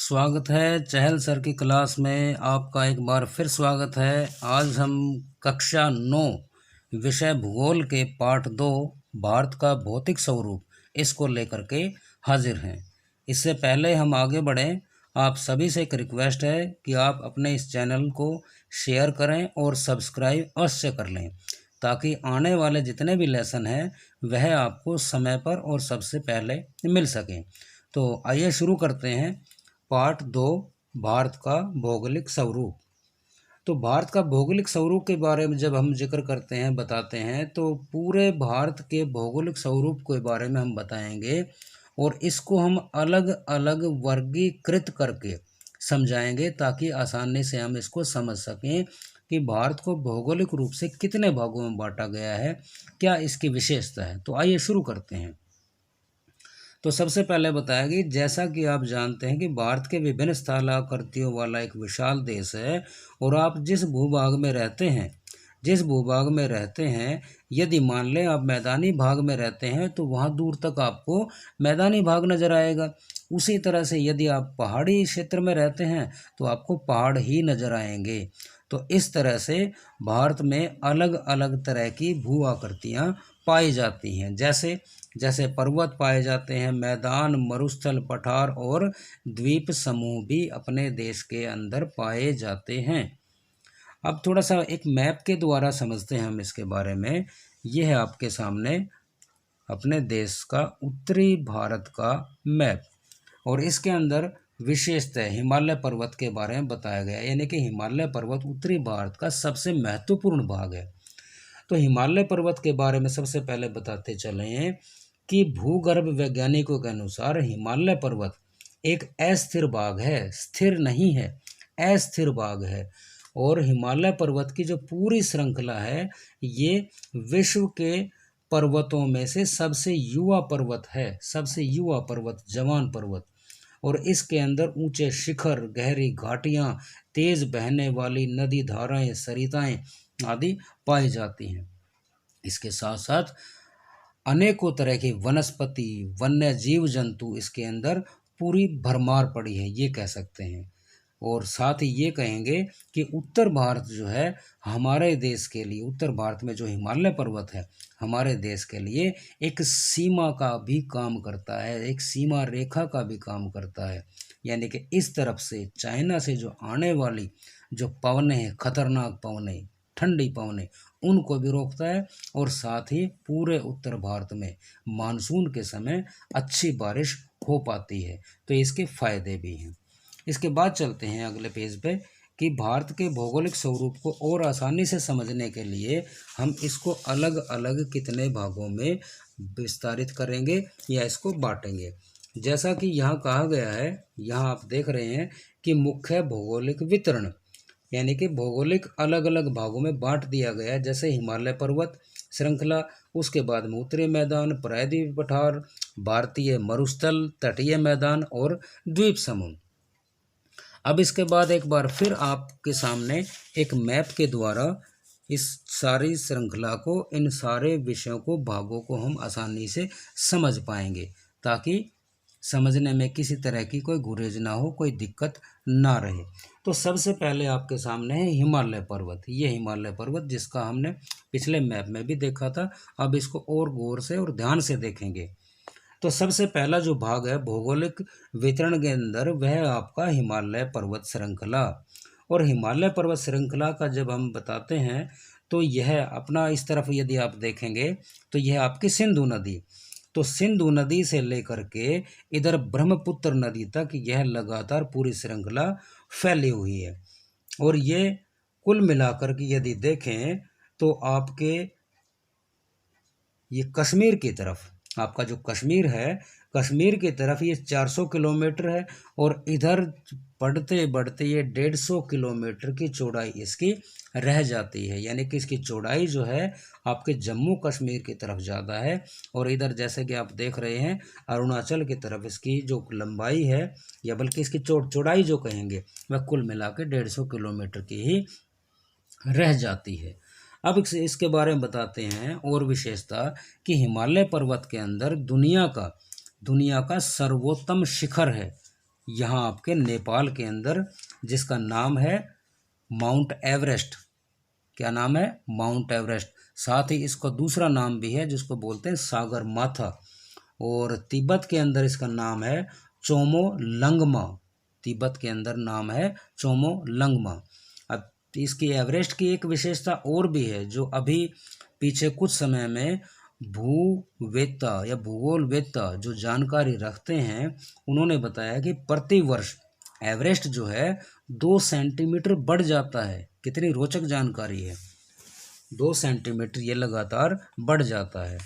स्वागत है चहल सर की क्लास में। आपका एक बार फिर स्वागत है। आज हम कक्षा 9 विषय भूगोल के पाठ 2 भारत का भौतिक स्वरूप इसको लेकर के हाजिर हैं। इससे पहले हम आगे बढ़ें, आप सभी से एक रिक्वेस्ट है कि आप अपने इस चैनल को शेयर करें और सब्सक्राइब अवश्य कर लें, ताकि आने वाले जितने भी लेसन हैं वह आपको समय पर और सबसे पहले मिल सकें। तो आइए शुरू करते हैं। पार्ट 2, भारत का भौगोलिक स्वरूप। तो भारत का भौगोलिक स्वरूप के बारे में जब हम जिक्र करते हैं, बताते हैं, तो पूरे भारत के भौगोलिक स्वरूप के बारे में हम बताएंगे और इसको हम अलग अलग वर्गीकृत करके समझाएंगे, ताकि आसानी से हम इसको समझ सकें कि भारत को भौगोलिक रूप से कितने भागों में बांटा गया है, क्या इसकी विशेषता है। तो आइए शुरू करते हैं। तो सबसे पहले बताया कि जैसा कि आप जानते हैं कि भारत के विभिन्न स्थलाकृतियों वाला एक विशाल देश है, और आप जिस भूभाग में रहते हैं, यदि मान लें आप मैदानी भाग में रहते हैं तो वहाँ दूर तक आपको मैदानी भाग नज़र आएगा। उसी तरह से यदि आप पहाड़ी क्षेत्र में रहते हैं तो आपको पहाड़ ही नज़र आएंगे। तो इस तरह से भारत में अलग अलग तरह की भू आकृतियाँ पाई जाती हैं। जैसे जैसे पर्वत पाए जाते हैं, मैदान, मरुस्थल, पठार और द्वीप समूह भी अपने देश के अंदर पाए जाते हैं। अब थोड़ा सा एक मैप के द्वारा समझते हैं हम इसके बारे में। यह है आपके सामने अपने देश का उत्तरी भारत का मैप, और इसके अंदर विशेषतः हिमालय पर्वत के बारे में बताया गया है, यानी कि हिमालय पर्वत उत्तरी भारत का सबसे महत्वपूर्ण भाग है। तो हिमालय पर्वत के बारे में सबसे पहले बताते चले हैं कि भूगर्भ वैज्ञानिकों के अनुसार हिमालय पर्वत एक अस्थिर भाग है, स्थिर नहीं है, अस्थिर भाग है। और हिमालय पर्वत की जो पूरी श्रृंखला है, ये विश्व के पर्वतों में से सबसे युवा पर्वत है, सबसे युवा पर्वत, जवान पर्वत। और इसके अंदर ऊंचे शिखर, गहरी घाटियां, तेज बहने वाली नदी धाराएं, सरिताएं आदि पाई जाती हैं। इसके साथ साथ अनेकों तरह के वनस्पति, वन्य जीव जंतु इसके अंदर पूरी भरमार पड़ी है, ये कह सकते हैं। और साथ ही ये कहेंगे कि उत्तर भारत जो है हमारे देश के लिए, उत्तर भारत में जो हिमालय पर्वत है हमारे देश के लिए एक सीमा का भी काम करता है, एक सीमा रेखा का भी काम करता है। यानी कि इस तरफ से चाइना से जो आने वाली जो पवनें हैं, खतरनाक पवनें, ठंडी पवनें, उनको भी रोकता है। और साथ ही पूरे उत्तर भारत में मानसून के समय अच्छी बारिश हो पाती है, तो इसके फायदे भी हैं। इसके बाद चलते हैं अगले पेज पे कि भारत के भौगोलिक स्वरूप को और आसानी से समझने के लिए हम इसको अलग अलग कितने भागों में विस्तारित करेंगे या इसको बांटेंगे। जैसा कि यहाँ कहा गया है, यहाँ आप देख रहे हैं कि मुख्य भौगोलिक वितरण, यानी कि भौगोलिक अलग अलग भागों में बांट दिया गया है। जैसे हिमालय पर्वत श्रृंखला, उसके बाद में उत्तरी मैदान, प्रायद्वीप पठार, भारतीय मरुस्थल, तटीय मैदान और द्वीप समूह। अब इसके बाद एक बार फिर आपके सामने एक मैप के द्वारा इस सारी श्रृंखला को, इन सारे विषयों को, भागों को हम आसानी से समझ पाएंगे, ताकि समझने में किसी तरह की कोई गुरेज ना हो, कोई दिक्कत ना रहे। तो सबसे पहले आपके सामने है हिमालय पर्वत। ये हिमालय पर्वत जिसका हमने पिछले मैप में भी देखा था, अब इसको और गौर से और ध्यान से देखेंगे। तो सबसे पहला जो भाग है भौगोलिक वितरण के अंदर, वह आपका हिमालय पर्वत श्रृंखला। और हिमालय पर्वत श्रृंखला का जब हम बताते हैं तो यह अपना इस तरफ यदि आप देखेंगे तो यह आपकी सिंधु नदी, तो सिंधु नदी से लेकर के इधर ब्रह्मपुत्र नदी तक यह लगातार पूरी श्रृंखला फैली हुई है। और ये कुल मिलाकर के यदि देखें तो आपके ये कश्मीर की तरफ, आपका जो कश्मीर है, कश्मीर की तरफ ये 400 किलोमीटर है, और इधर बढ़ते बढ़ते ये 150 किलोमीटर की चौड़ाई इसकी रह जाती है। यानी कि इसकी चौड़ाई जो है आपके जम्मू कश्मीर की तरफ ज़्यादा है, और इधर जैसे कि आप देख रहे हैं अरुणाचल की तरफ इसकी जो लंबाई है, या बल्कि इसकी चौड़ाई जो कहेंगे, वह कुल मिला के 150 किलोमीटर की ही रह जाती है। अब इसके बारे में बताते हैं और विशेषता कि हिमालय पर्वत के अंदर दुनिया का सर्वोत्तम शिखर है, यहाँ आपके नेपाल के अंदर, जिसका नाम है माउंट एवरेस्ट। क्या नाम है? Mount Everest. साथ ही इसका दूसरा नाम भी है जिसको बोलते हैं सागर माथा। और तिब्बत के अंदर इसका नाम है चोमो लंगमा। तिब्बत के अंदर नाम है चोमो लंगमा। अब इसकी एवरेस्ट की एक विशेषता और भी है, जो अभी पीछे कुछ समय में भूवेत्ता या भूगोलवेत्ता जो जानकारी रखते हैं, उन्होंने बताया कि प्रति वर्ष एवरेस्ट जो है 2 सेंटीमीटर बढ़ जाता है। कितनी रोचक जानकारी है, 2 सेंटीमीटर ये लगातार बढ़ जाता है।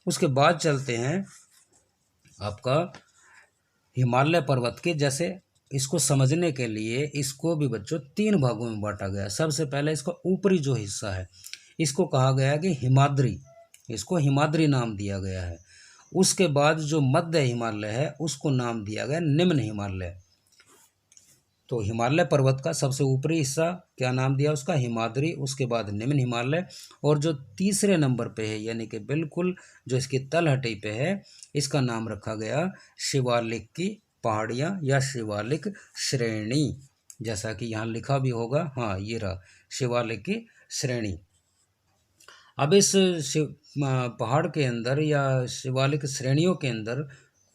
उसके बाद चलते हैं आपका हिमालय पर्वत के। जैसे इसको समझने के लिए इसको भी बच्चों 3 भागों में बांटा गया। सबसे पहले इसका ऊपरी जो हिस्सा है इसको कहा गया कि हिमाद्री, इसको हिमाद्री नाम दिया गया है। उसके बाद जो मध्य हिमालय है उसको नाम दिया गया निम्न हिमालय। तो हिमालय पर्वत का सबसे ऊपरी हिस्सा क्या नाम दिया उसका? हिमाद्री। उसके बाद निम्न हिमालय। और जो तीसरे नंबर पे है, यानी कि बिल्कुल जो इसकी तलहटी पे है, इसका नाम रखा गया शिवालिक की पहाड़ियाँ या शिवालिक श्रेणी। जैसा कि यहाँ लिखा भी होगा, हाँ ये रहा शिवालिक की श्रेणी। अब इस पहाड़ के अंदर या शिवालिक श्रेणियों के अंदर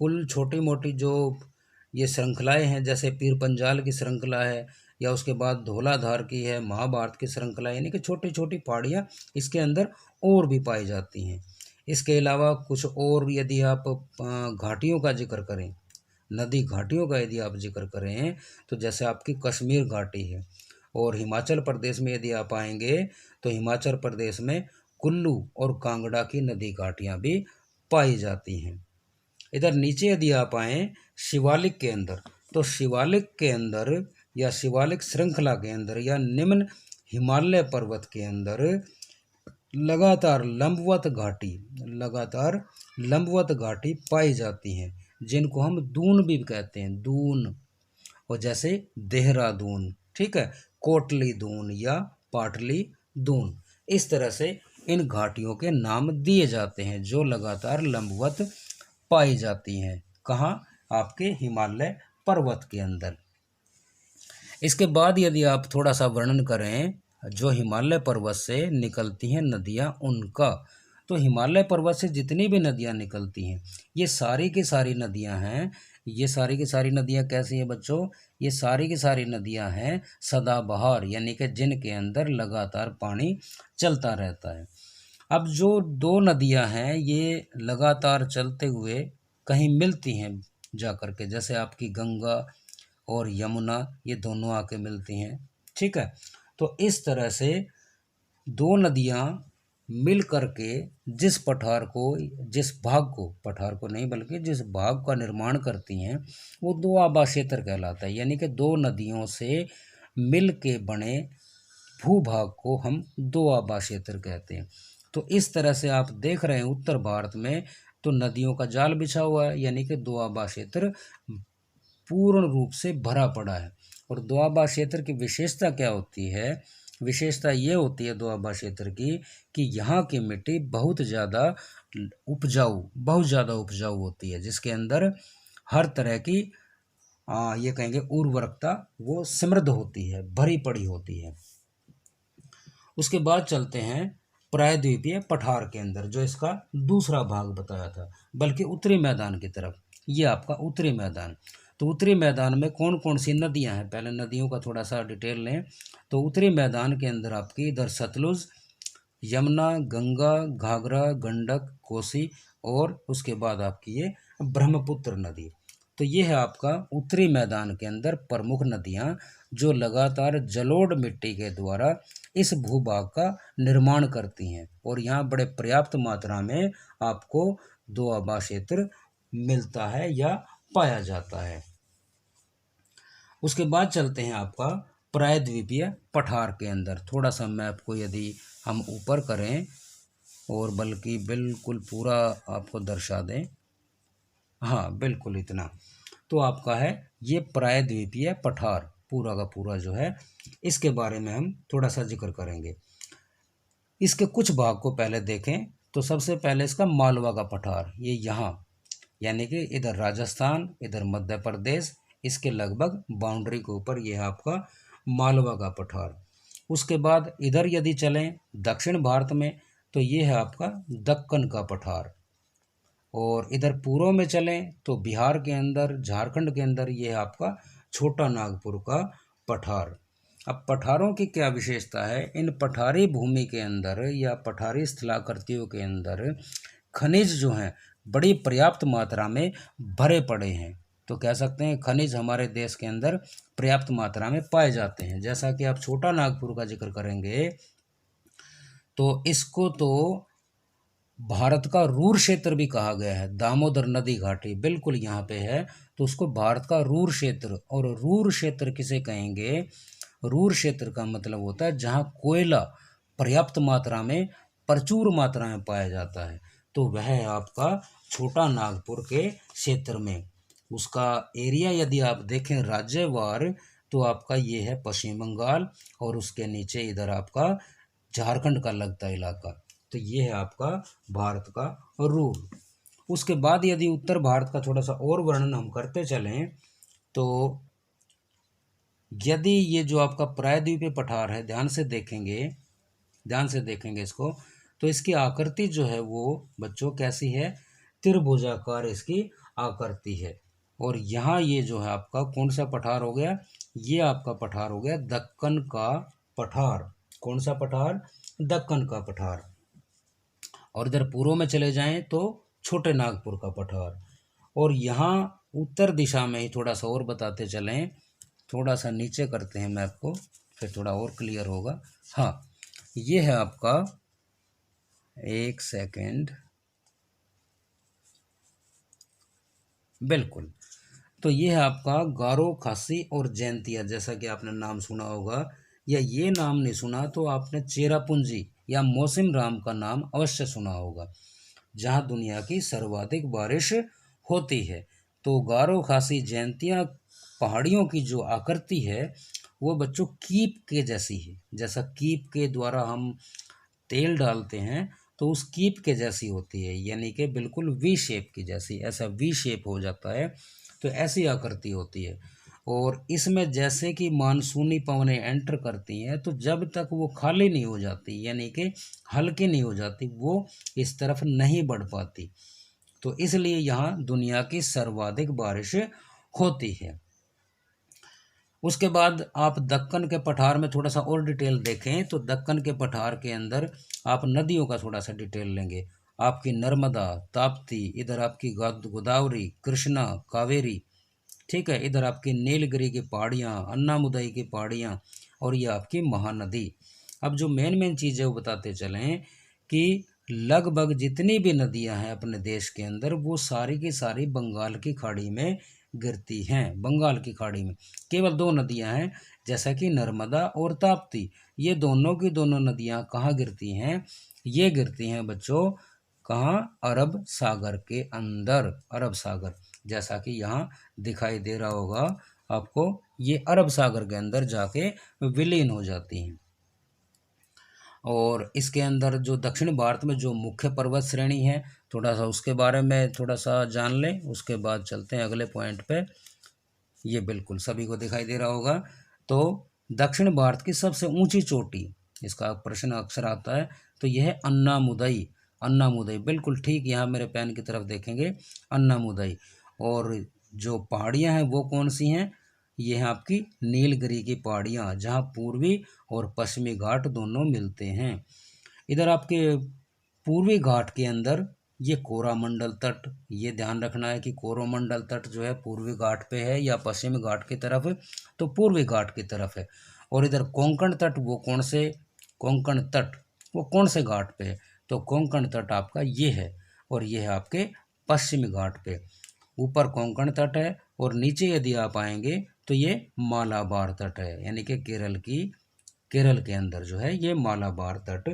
कुल छोटी मोटी जो ये श्रृंखलाएं हैं, जैसे पीर पंजाल की श्रृंखला है, या उसके बाद धौलाधार की है, महाभारत की श्रृंखला, यानी कि छोटी छोटी पहाड़ियाँ इसके अंदर और भी पाई जाती हैं। इसके अलावा कुछ और यदि आप घाटियों का जिक्र करें, नदी घाटियों का यदि आप जिक्र करें, तो जैसे आपकी कश्मीर घाटी है। और हिमाचल प्रदेश में यदि आप आएंगे तो हिमाचल प्रदेश में कुल्लू और कांगड़ा की नदी घाटियाँ भी पाई जाती हैं। इधर नीचे यदि आप आएँ शिवालिक के अंदर, तो शिवालिक के अंदर या शिवालिक श्रृंखला के अंदर या निम्न हिमालय पर्वत के अंदर लगातार लंबवत घाटी पाई जाती हैं, जिनको हम दून भी कहते हैं, दून। और जैसे देहरादून, ठीक है, कोटली दून या पाटली दून, इस तरह से इन घाटियों के नाम दिए जाते हैं जो लगातार लंबवत पाई जाती हैं। कहाँ? आपके हिमालय पर्वत के अंदर। इसके बाद यदि आप थोड़ा सा वर्णन करें जो हिमालय पर्वत से निकलती हैं नदियाँ उनका, तो हिमालय पर्वत से जितनी भी नदियाँ निकलती हैं, ये सारी की सारी नदियाँ हैं। ये सारी की सारी नदियाँ कैसी हैं बच्चों? ये सारी की सारी नदियाँ हैं सदाबहार, यानी कि जिनके अंदर लगातार पानी चलता रहता है। अब जो 2 नदियाँ हैं ये लगातार चलते हुए कहीं मिलती हैं जा कर के, जैसे आपकी गंगा और यमुना, ये दोनों आके मिलती हैं, ठीक है। तो इस तरह से 2 नदियाँ मिल करके जिस पठार को नहीं बल्कि जिस भाग का निर्माण करती हैं, वो दोआबा क्षेत्र कहलाता है। यानी कि 2 नदियों से मिल के बने भूभाग को हम दोआबा क्षेत्र कहते हैं। तो इस तरह से आप देख रहे हैं उत्तर भारत में तो नदियों का जाल बिछा हुआ है, यानी कि दोआबा क्षेत्र पूर्ण रूप से भरा पड़ा है। और दोआबा क्षेत्र की विशेषता क्या होती है? विशेषता ये होती है दोआबा क्षेत्र की कि यहाँ की मिट्टी बहुत ज़्यादा उपजाऊ होती है, जिसके अंदर हर तरह की ये कहेंगे उर्वरकता वो समृद्ध होती है, भरी पड़ी होती है। उसके बाद चलते हैं प्रायद्वीपीय पठार के अंदर, जो इसका दूसरा भाग बताया था, बल्कि उत्तरी मैदान की तरफ। ये आपका उत्तरी मैदान। तो उत्तरी मैदान में कौन कौन सी नदियां हैं? पहले नदियों का थोड़ा सा डिटेल लें। तो उत्तरी मैदान के अंदर आपकी इधर सतलुज, यमुना, गंगा, घाघरा, गंडक, कोसी और उसके बाद आपकी ये ब्रह्मपुत्र नदी। तो ये है आपका उत्तरी मैदान के अंदर प्रमुख नदियाँ जो लगातार जलोढ़ मिट्टी के द्वारा इस भूभाग का निर्माण करती हैं, और यहाँ बड़े पर्याप्त मात्रा में आपको दोआबा क्षेत्र मिलता है या पाया जाता है। उसके बाद चलते हैं आपका प्रायद्वीपीय पठार के अंदर। थोड़ा सा मैप को यदि हम ऊपर करें और बल्कि बिल्कुल पूरा आपको दर्शा दें, हाँ बिल्कुल इतना, तो आपका है ये प्रायद्वीपीय पठार पूरा का पूरा जो है, इसके बारे में हम थोड़ा सा जिक्र करेंगे। इसके कुछ भाग को पहले देखें तो सबसे पहले इसका मालवा का पठार, ये यहाँ, यानी कि इधर राजस्थान, इधर मध्य प्रदेश, इसके लगभग बाउंड्री के ऊपर ये है आपका मालवा का पठार। उसके बाद इधर यदि चलें दक्षिण भारत में तो ये है आपका दक्कन का पठार। और इधर पूर्व में चलें तो बिहार के अंदर, झारखंड के अंदर ये है आपका छोटा नागपुर का पठार। अब पठारों की क्या विशेषता है, इन पठारी भूमि के अंदर या पठारी स्थलाकृतियों के अंदर खनिज जो हैं बड़ी पर्याप्त मात्रा में भरे पड़े हैं। तो कह सकते हैं खनिज हमारे देश के अंदर पर्याप्त मात्रा में पाए जाते हैं। जैसा कि आप छोटा नागपुर का जिक्र करेंगे तो इसको तो भारत का रूर क्षेत्र भी कहा गया है। दामोदर नदी घाटी बिल्कुल यहाँ पे है, तो उसको भारत का रूर क्षेत्र। और रूर क्षेत्र किसे कहेंगे, रूर क्षेत्र का मतलब होता है जहाँ कोयला पर्याप्त मात्रा में, प्रचुर मात्रा में पाया जाता है। तो वह है आपका छोटा नागपुर के क्षेत्र में। उसका एरिया यदि आप देखें राज्यवार तो आपका ये है पश्चिम बंगाल, और उसके नीचे इधर आपका झारखंड का लगता इलाका। तो ये है आपका भारत का रूल। उसके बाद यदि उत्तर भारत का थोड़ा सा और वर्णन हम करते चलें तो यदि ये जो आपका प्रायद्वीपीय पठार है, ध्यान से देखेंगे इसको, तो इसकी आकृति जो है वो बच्चों कैसी है, त्रिभुजाकार इसकी आकृति है। और यहाँ ये जो है आपका कौन सा पठार हो गया, ये आपका पठार हो गया दक्कन का पठार। कौन सा पठार, दक्कन का पठार। और इधर पूर्व में चले जाएं तो छोटे नागपुर का पठार। और यहाँ उत्तर दिशा में ही थोड़ा सा और बताते चलें, थोड़ा सा नीचे करते हैं मैप को, फिर थोड़ा और क्लियर होगा। हाँ, ये है आपका, एक सेकेंड, बिल्कुल, तो ये है आपका गारो, खासी और जैंतिया। जैसा कि आपने नाम सुना होगा, या ये नाम नहीं सुना तो आपने चेरापूंजी या मौसिम राम का नाम अवश्य सुना होगा, जहाँ दुनिया की सर्वाधिक बारिश होती है। तो गारो, खासी, जैंतिया पहाड़ियों की जो आकृति है वो बच्चों कीप के जैसी है। जैसा कीप के द्वारा हम तेल डालते हैं तो उस कीप के जैसी होती है, यानी कि बिल्कुल वी शेप की जैसी, ऐसा वी शेप हो जाता है। तो ऐसी आकृति होती है। और इसमें जैसे कि मानसूनी पवनें एंटर करती हैं तो जब तक वो खाली नहीं हो जाती, यानी कि हल्की नहीं हो जाती, वो इस तरफ नहीं बढ़ पाती। तो इसलिए यहाँ दुनिया की सर्वाधिक बारिश होती है। उसके बाद आप दक्कन के पठार में थोड़ा सा और डिटेल देखें तो दक्कन के पठार के अंदर आप नदियों का थोड़ा सा डिटेल लेंगे। आपकी नर्मदा, ताप्ती, इधर आपकी गोदावरी, कृष्णा, कावेरी, ठीक है, इधर आपकी नीलगिरी की पहाड़ियाँ, अन्नामुदई की पहाड़ियाँ, और ये आपकी महानदी। अब जो मेन चीज़ है वो बताते चलें कि लगभग जितनी भी नदियाँ हैं अपने देश के अंदर वो सारी की सारी बंगाल की खाड़ी में गिरती हैं। बंगाल की खाड़ी में केवल दो नदियाँ हैं, जैसा कि नर्मदा और ताप्ती। ये दोनों की दोनों नदियाँ कहाँ गिरती हैं, ये गिरती हैं बच्चों कहाँ, अरब सागर के अंदर। अरब सागर, जैसा कि यहाँ दिखाई दे रहा होगा आपको, ये अरब सागर के अंदर जाके विलीन हो जाती हैं। और इसके अंदर जो दक्षिण भारत में जो मुख्य पर्वत श्रेणी है, थोड़ा सा उसके बारे में थोड़ा सा जान लें, उसके बाद चलते हैं अगले पॉइंट पे। ये बिल्कुल सभी को दिखाई दे रहा होगा। तो दक्षिण भारत की सबसे ऊंची चोटी, इसका प्रश्न अक्सर आता है, तो यह है अन्नामुदई। अन्नामुदई बिल्कुल ठीक, यहाँ मेरे पैन की तरफ देखेंगे, अन्नामुदई। और जो पहाड़ियाँ हैं वो कौन सी हैं, ये हैं आपकी नीलगिरी की पहाड़ियाँ, जहाँ पूर्वी और पश्चिमी घाट दोनों मिलते हैं। इधर आपके पूर्वी घाट के अंदर ये कोरामंडल तट, ये ध्यान रखना है कि कोरोमंडल तट जो है पूर्वी घाट पे है या पश्चिमी घाट की तरफ, तो पूर्वी घाट की तरफ है। और इधर कोंकण तट, वो कौन से, कोंकण तट वो कौन से घाट पे है, तो कोंकण तट आपका ये है, और ये है आपके पश्चिमी घाट पे। ऊपर कोंकण तट है और नीचे यदि आप आएंगे तो ये मालाबार तट है, यानी कि केरल के अंदर जो है ये मालाबार तट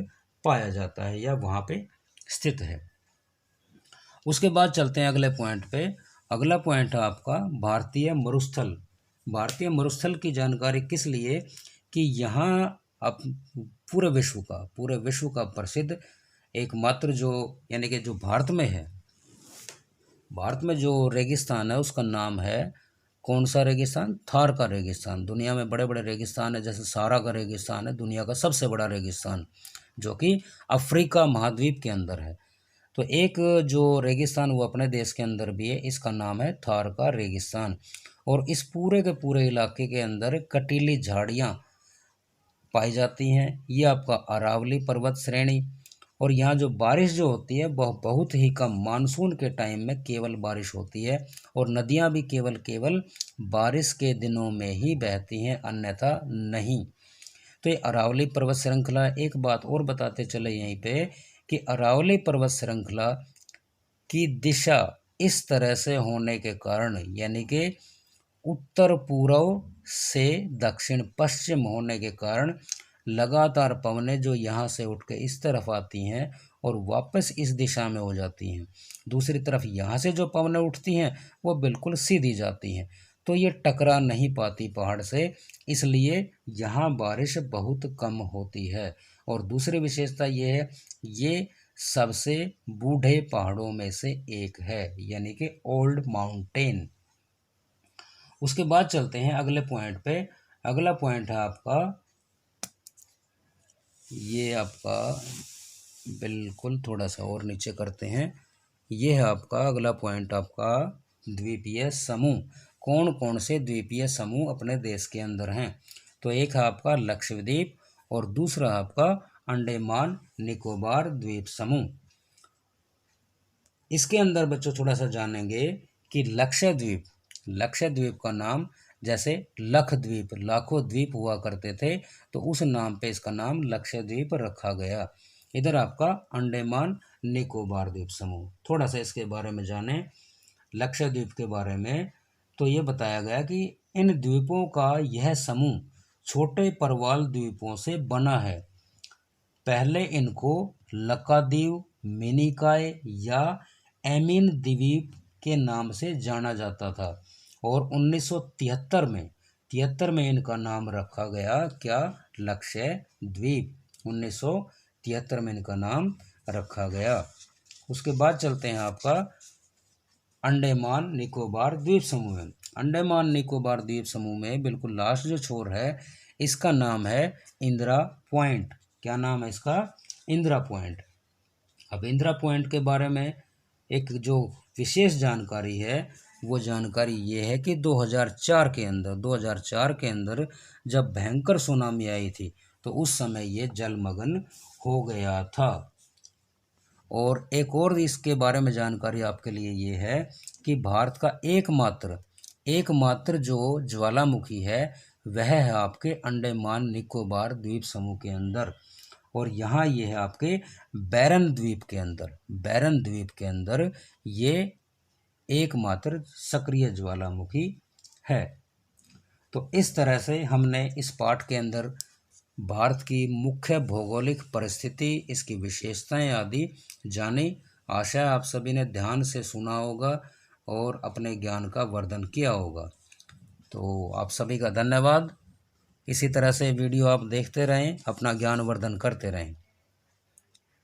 पाया जाता है या वहाँ पे स्थित है। उसके बाद चलते हैं अगले पॉइंट पे। अगला पॉइंट है आपका भारतीय मरुस्थल। भारतीय मरुस्थल की जानकारी किस लिए कि यहाँ अब पूरे विश्व का प्रसिद्ध एकमात्र जो, यानी कि जो भारत में है, भारत में जो रेगिस्तान है उसका नाम है कौन सा रेगिस्तान? थार का रेगिस्तान। दुनिया में बड़े बड़े रेगिस्तान है, जैसे सहारा का रेगिस्तान है दुनिया का सबसे बड़ा रेगिस्तान, जो कि अफ्रीका महाद्वीप के अंदर है। तो एक जो रेगिस्तान वो अपने देश के अंदर भी है, इसका नाम है थार का रेगिस्तान। और इस पूरे के पूरे इलाके के अंदर कटीली झाड़ियाँ पाई जाती हैं। ये आपका अरावली पर्वत श्रेणी, और यहाँ जो बारिश जो होती है वह बहुत ही कम, मानसून के टाइम में केवल बारिश होती है, और नदियाँ भी केवल बारिश के दिनों में ही बहती हैं, अन्यथा नहीं। तो ये अरावली पर्वत श्रृंखला, एक बात और बताते चले यहीं पे कि अरावली पर्वत श्रृंखला की दिशा इस तरह से होने के कारण, यानी कि उत्तर पूर्व से दक्षिण पश्चिम होने के कारण लगातार पवनें जो यहाँ से उठ के इस तरफ आती हैं और वापस इस दिशा में हो जाती हैं। दूसरी तरफ यहाँ से जो पवनें उठती हैं वो बिल्कुल सीधी जाती हैं, तो ये टकरा नहीं पाती पहाड़ से, इसलिए यहाँ बारिश बहुत कम होती है। और दूसरी विशेषता ये है, ये सबसे बूढ़े पहाड़ों में से एक है, यानी कि ओल्ड माउंटेन। उसके बाद चलते हैं अगले पॉइंट पे। अगला पॉइंट है आपका, ये आपका बिल्कुल थोड़ा सा और नीचे करते हैं, ये है आपका अगला पॉइंट, आपका द्वीपीय समूह। कौन कौन से द्वीपीय समूह अपने देश के अंदर हैं? तो एक है आपका लक्षद्वीप, और दूसरा आपका अंडमान निकोबार द्वीप समूह। इसके अंदर बच्चों थोड़ा सा जानेंगे कि लक्षद्वीप का नाम, जैसे लक्षद्वीप, लाखों द्वीप हुआ करते थे, तो उस नाम पे इसका नाम लक्षद्वीप रखा गया। इधर आपका अंडमान निकोबार द्वीप समूह, थोड़ा सा इसके बारे में जानें। लक्षद्वीप के बारे में तो ये बताया गया कि इन द्वीपों का यह समूह छोटे परवाल द्वीपों से बना है। पहले इनको लक्काद्वीप, मिनिकॉय या एमिन द्वीप के नाम से जाना जाता था, और 1973 में इनका नाम रखा गया क्या? लक्षद्वीप। 1973 में इनका नाम रखा गया। उसके बाद चलते हैं आपका अंडमान निकोबार द्वीप समूह में। अंडमान निकोबार द्वीप समूह में बिल्कुल लास्ट जो छोर है, इसका नाम है इंदिरा पॉइंट। क्या नाम है इसका? इंदिरा पॉइंट। अब इंदिरा पॉइंट के बारे में एक जो विशेष जानकारी है, वो जानकारी ये है कि 2004 के अंदर जब भयंकर सुनामी आई थी, तो उस समय ये जलमग्न हो गया था। और एक और इसके बारे में जानकारी आपके लिए ये है कि भारत का एकमात्र जो ज्वालामुखी है, वह है आपके अंडमान निकोबार द्वीप समूह के अंदर, और यहाँ ये है आपके बैरन द्वीप के अंदर ये एकमात्र सक्रिय ज्वालामुखी है। तो इस तरह से हमने इस पाठ के अंदर भारत की मुख्य भौगोलिक परिस्थिति, इसकी विशेषताएं आदि जानी। आशा है आप सभी ने ध्यान से सुना होगा और अपने ज्ञान का वर्धन किया होगा। तो आप सभी का धन्यवाद। इसी तरह से वीडियो आप देखते रहें, अपना ज्ञान वर्धन करते रहें।